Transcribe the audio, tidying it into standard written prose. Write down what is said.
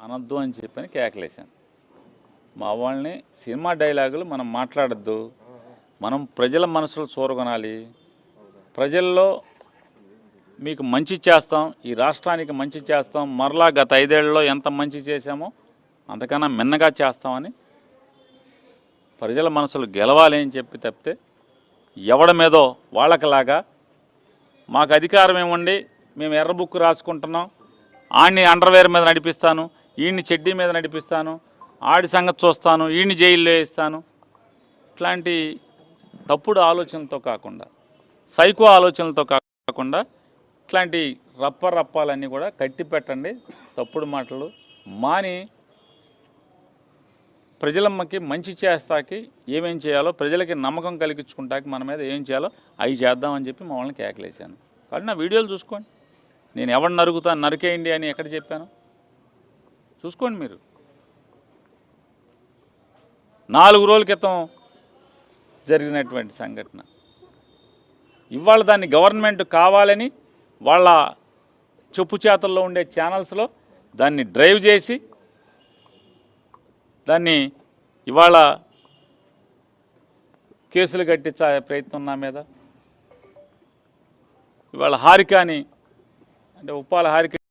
అనొద్దు అని చెప్పని కేకలేశాను. మా వాళ్ళని సినిమా డైలాగులు మనం మాట్లాడద్దు, మనం ప్రజల మనసులు చూరగొనాలి, ప్రజల్లో మీకు మంచి చేస్తాం, ఈ రాష్ట్రానికి మంచి చేస్తాం, మరలా గత 5 ఏళ్లలో ఎంత మంచి చేశామో అంతకన్నా మిన్నగా చేస్తామని ప్రజల మనసులు గెలవాలి అని చెప్పి తప్పితే ఎవడి మీదో వాళ్ళకలాగా మాకు అధికారం ఏముండి మేము ఎర్ర బుక్ రాసుకుంటున్నాం, ఆడిని అండర్వేర్ మీద నడిపిస్తాను, ఈయన్ని చెడ్డీ మీద నడిపిస్తాను, ఆడి సంగతి చూస్తాను, ఈయన్ని జైల్లో వేస్తాను, ఇట్లాంటి తప్పుడు ఆలోచనలతో కాకుండా, సైకో ఆలోచనలతో కాకుండా ఇట్లాంటి రప్పాలన్నీ కూడా కట్టి పెట్టండి. తప్పుడు మాటలు మాని ప్రజలమ్మకి మంచి చేస్తాకి ఏమేం చేయాలో, ప్రజలకి నమ్మకం కలిగించుకుంటాకి మన మీద ఏం చేయాలో అవి చేద్దామని చెప్పి మా వాళ్ళని కేకలేశాను. కాబట్టి నా వీడియోలు చూసుకోండి, నేను ఎవరిని నరుకుతాను, నరికేయండి అని ఎక్కడ చెప్పాను చూసుకోండి మీరు. 4 రోజుల క్రితం జరిగినటువంటి సంఘటన ఇవాళ దాన్ని గవర్నమెంట్ కావాలని వాళ్ళ చెప్పు చేతల్లో ఉండే ఛానల్స్లో దాన్ని డ్రైవ్ చేసి దాన్ని ఇవాళ కేసులు కట్టించే ప్రయత్నం నా మీద. ఇవాళ హారికాని అంటే ఉప్పాల హారిక